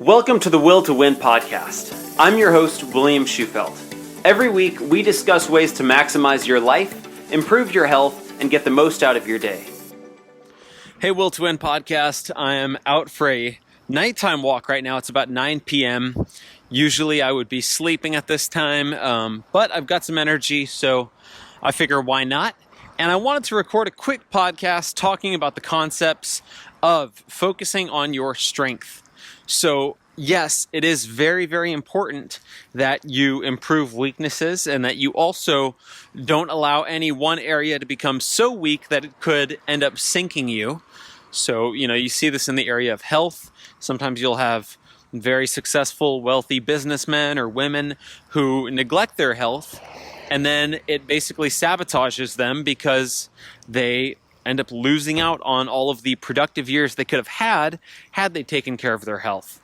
Welcome to the Will to Win podcast. I'm your host, William Shewfelt. Every week, we discuss ways to maximize your life, improve your health, and get the most out of your day. Hey, Will to Win podcast. I am out for a nighttime walk right now. It's about 9 p.m. Usually I would be sleeping at this time, but I've got some energy, so I figure why not? And I wanted to record a quick podcast talking about the concepts of focusing on your strength. So yes, it is very, very important that you improve weaknesses and that you also don't allow any one area to become so weak that it could end up sinking you. So, you see this in the area of health. Sometimes you'll have very successful, wealthy businessmen or women who neglect their health, and then it basically sabotages them because they end up losing out on all of the productive years they could have had they taken care of their health.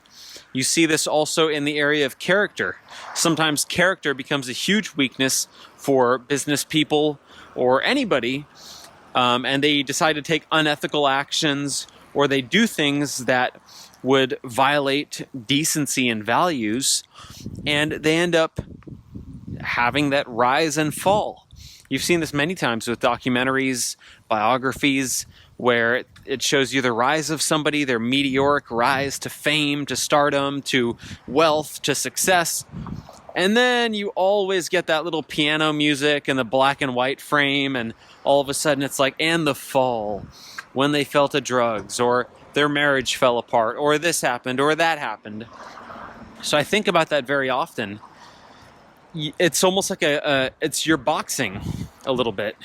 You see this also in the area of character. Sometimes character becomes a huge weakness for business people or anybody, and they decide to take unethical actions, or they do things that would violate decency and values, and they end up having that rise and fall. You've seen this many times with documentaries, biographies, where it shows you the rise of somebody, their meteoric rise to fame, to stardom, to wealth, to success. And then you always get that little piano music and the black and white frame, and all of a sudden it's like, and the fall, when they fell to drugs, or their marriage fell apart, or this happened, or that happened. So I think about that very often. It's almost like it's your boxing a little bit,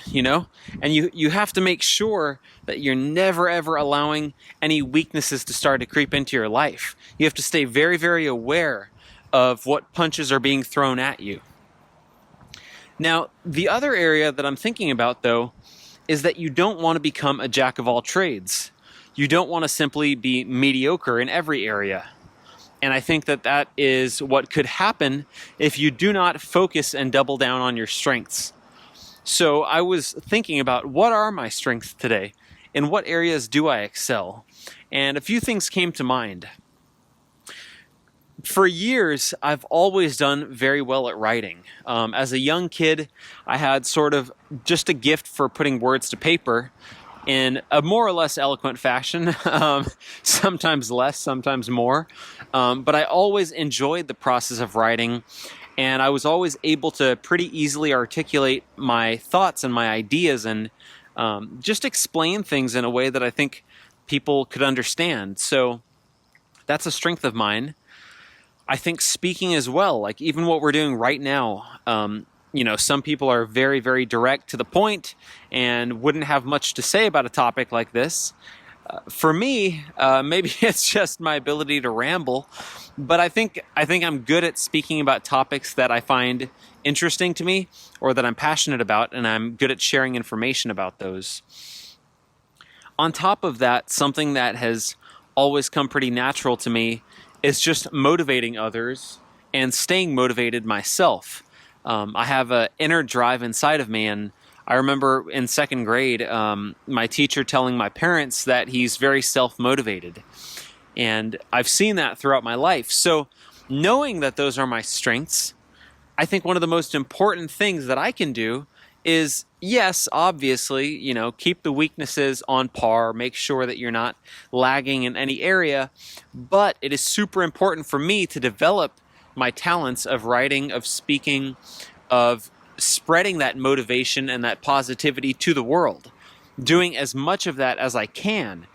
and you have to make sure that you're never ever allowing any weaknesses to start to creep into your life. You have to stay very, very aware of what punches are being thrown at you. Now, the other area that I'm thinking about, though, is that you don't want to become a jack of all trades. You don't want to simply be mediocre in every area. And I think that is what could happen if you do not focus and double down on your strengths. So I was thinking about, what are my strengths today? In what areas do I excel? And a few things came to mind. For years, I've always done very well at writing. As a young kid, I had sort of just a gift for putting words to paper in a more or less eloquent fashion, sometimes less, sometimes more. But I always enjoyed the process of writing, and I was always able to pretty easily articulate my thoughts and my ideas and just explain things in a way that I think people could understand. So that's a strength of mine. I think speaking as well, like even what we're doing right now, some people are very, very direct to the point and wouldn't have much to say about a topic like this. For me, maybe it's just my ability to ramble, but I think I'm good at speaking about topics that I find interesting to me or that I'm passionate about, and I'm good at sharing information about those. On top of that, something that has always come pretty natural to me is just motivating others and staying motivated myself. I have an inner drive inside of me, and I remember in second grade, my teacher telling my parents that he's very self-motivated. And I've seen that throughout my life. So knowing that those are my strengths, I think one of the most important things that I can do is, yes, obviously, keep the weaknesses on par, make sure that you're not lagging in any area, but it is super important for me to develop my talents of writing, of speaking, of spreading that motivation and that positivity to the world, doing as much of that as I can.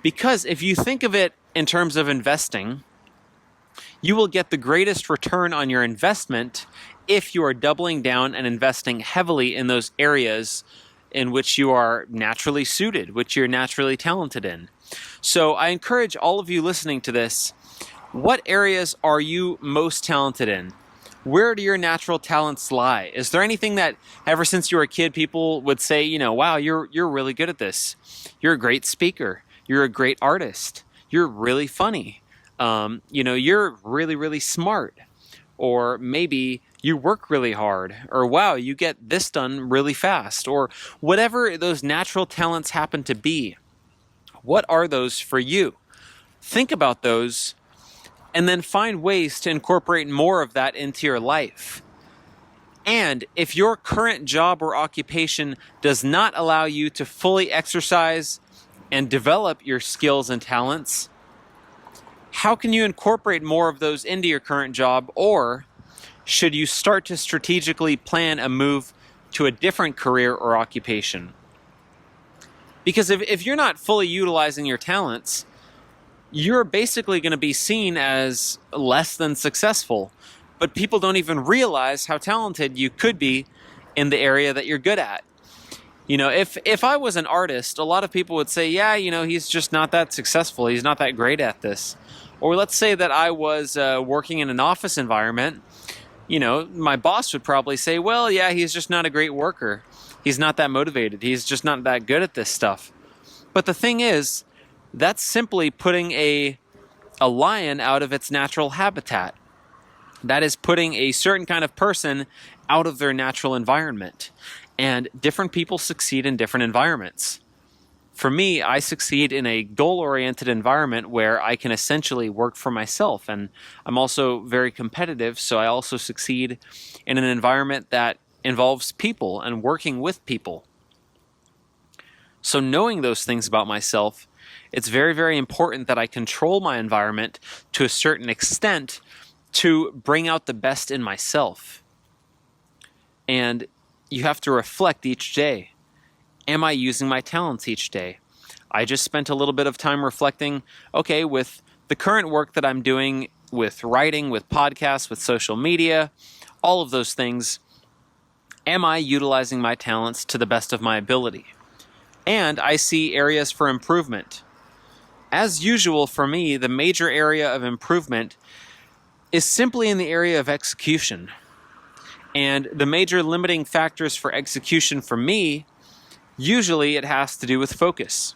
Because if you think of it in terms of investing, you will get the greatest return on your investment if you are doubling down and investing heavily in those areas in which you are naturally suited, which you're naturally talented in. So I encourage all of you listening to this, what areas are you most talented in? Where do your natural talents lie? Is there anything that ever since you were a kid, people would say, wow, you're really good at this. You're a great speaker. You're a great artist. You're really funny. You're really, really smart. Or maybe you work really hard. Or wow, you get this done really fast. Or whatever those natural talents happen to be. What are those for you? Think about those and then find ways to incorporate more of that into your life. And if your current job or occupation does not allow you to fully exercise and develop your skills and talents, how can you incorporate more of those into your current job? Or should you start to strategically plan a move to a different career or occupation? Because if you're not fully utilizing your talents, you're basically going to be seen as less than successful. But people don't even realize how talented you could be in the area that you're good at. If I was an artist, a lot of people would say, yeah, he's just not that successful. He's not that great at this. Or let's say that I was working in an office environment. My boss would probably say, well, yeah, he's just not a great worker. He's not that motivated. He's just not that good at this stuff. But the thing is, that's simply putting a lion out of its natural habitat. That is putting a certain kind of person out of their natural environment. And different people succeed in different environments. For me, I succeed in a goal-oriented environment where I can essentially work for myself. And I'm also very competitive, so I also succeed in an environment that involves people and working with people. So knowing those things about myself, it's very, very important that I control my environment to a certain extent to bring out the best in myself. And you have to reflect each day. Am I using my talents each day? I just spent a little bit of time reflecting, okay, with the current work that I'm doing with writing, with podcasts, with social media, all of those things, am I utilizing my talents to the best of my ability? And I see areas for improvement. As usual for me, the major area of improvement is simply in the area of execution. And the major limiting factors for execution for me, usually it has to do with focus.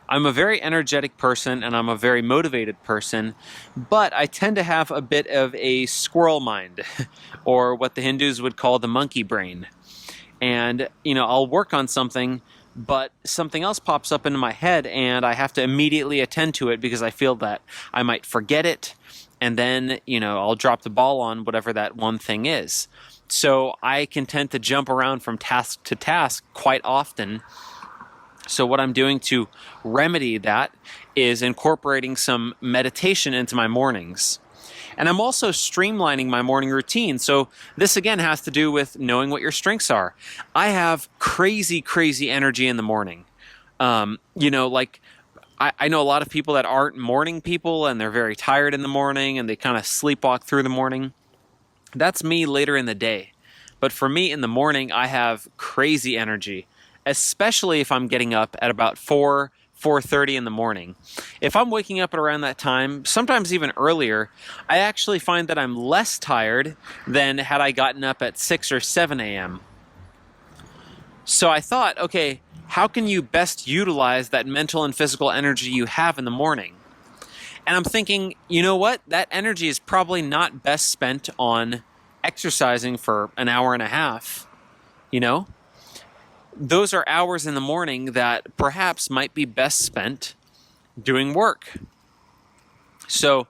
I'm a very energetic person and I'm a very motivated person, but I tend to have a bit of a squirrel mind, or what the Hindus would call the monkey brain. And, I'll work on something, but something else pops up into my head and I have to immediately attend to it because I feel that I might forget it. And then, I'll drop the ball on whatever that one thing is. So I can tend to jump around from task to task quite often. So what I'm doing to remedy that is incorporating some meditation into my mornings. And I'm also streamlining my morning routine. So this again has to do with knowing what your strengths are. I have crazy, crazy energy in the morning. I know a lot of people that aren't morning people and they're very tired in the morning and they kind of sleepwalk through the morning. That's me later in the day. But for me in the morning, I have crazy energy, especially if I'm getting up at about 4:30 in the morning. If I'm waking up at around that time, sometimes even earlier, I actually find that I'm less tired than had I gotten up at 6 or 7 a.m. So I thought, okay, how can you best utilize that mental and physical energy you have in the morning? And I'm thinking, you know what? That energy is probably not best spent on exercising for an hour and a half. Those are hours in the morning that perhaps might be best spent doing work. So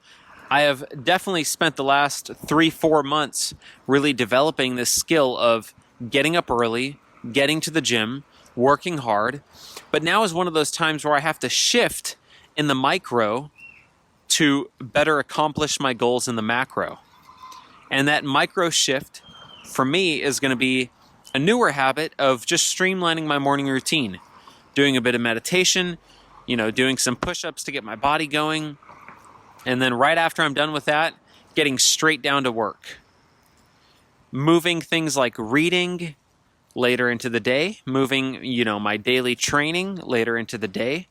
I have definitely spent the last 3-4 months really developing this skill of getting up early, getting to the gym, working hard. But now is one of those times where I have to shift in the micro to better accomplish my goals in the macro. And that micro shift for me is going to be a newer habit of just streamlining my morning routine, doing a bit of meditation, doing some push-ups to get my body going. And then right after I'm done with that, getting straight down to work. Moving things like reading later into the day, moving, my daily training later into the day,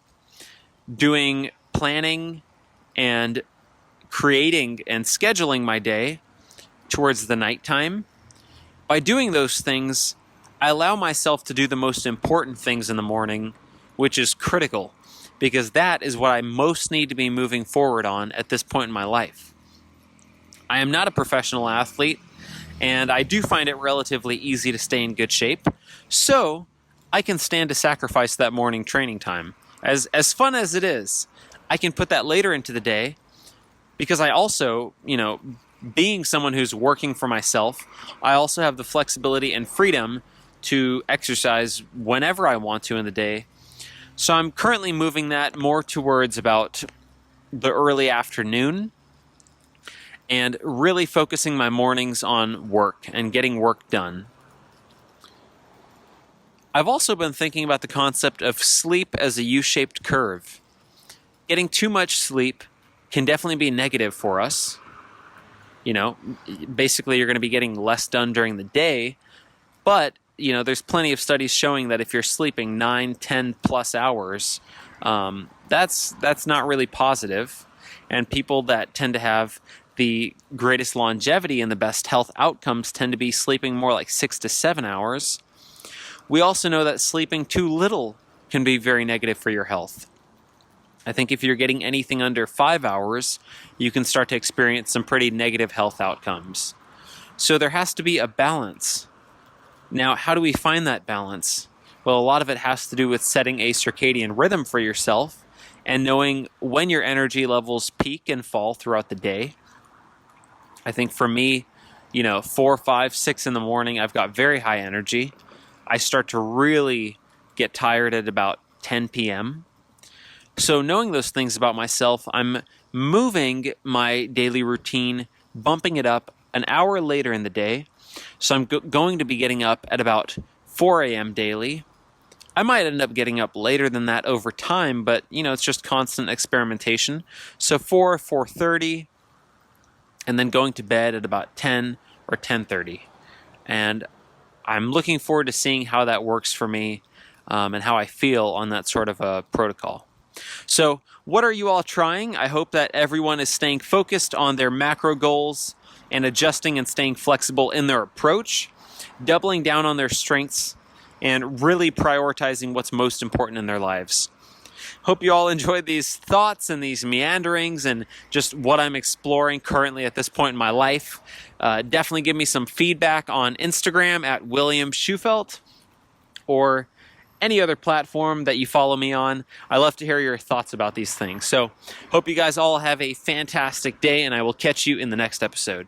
doing planning and creating and scheduling my day towards the nighttime. By doing those things, I allow myself to do the most important things in the morning, which is critical, because that is what I most need to be moving forward on at this point in my life. I am not a professional athlete, and I do find it relatively easy to stay in good shape, so I can stand to sacrifice that morning training time. As fun as it is, I can put that later into the day, because I also, being someone who's working for myself, I also have the flexibility and freedom to exercise whenever I want to in the day. So I'm currently moving that more towards about the early afternoon and really focusing my mornings on work and getting work done. I've also been thinking about the concept of sleep as a U-shaped curve. Getting too much sleep can definitely be negative for us. Basically you're going to be getting less done during the day, but there's plenty of studies showing that if you're sleeping 9, 10 plus hours, that's not really positive. And people that tend to have the greatest longevity and the best health outcomes tend to be sleeping more like 6 to 7 hours. We also know that sleeping too little can be very negative for your health. I think if you're getting anything under 5 hours, you can start to experience some pretty negative health outcomes. So there has to be a balance. Now, how do we find that balance? Well, a lot of it has to do with setting a circadian rhythm for yourself and knowing when your energy levels peak and fall throughout the day. I think for me, 4, 5, 6 in the morning, I've got very high energy. I start to really get tired at about 10 p.m. So knowing those things about myself, I'm moving my daily routine, bumping it up an hour later in the day. So I'm going to be getting up at about 4 a.m. daily. I might end up getting up later than that over time, but it's just constant experimentation. So 4, 4:30, and then going to bed at about 10 or 10:30. And I'm looking forward to seeing how that works for me and how I feel on that sort of a protocol. So what are you all trying? I hope that everyone is staying focused on their macro goals and adjusting and staying flexible in their approach, doubling down on their strengths, and really prioritizing what's most important in their lives. Hope you all enjoyed these thoughts and these meanderings and just what I'm exploring currently at this point in my life. Definitely give me some feedback on Instagram at William Shewfelt or any other platform that you follow me on. I love to hear your thoughts about these things. So hope you guys all have a fantastic day, and I will catch you in the next episode.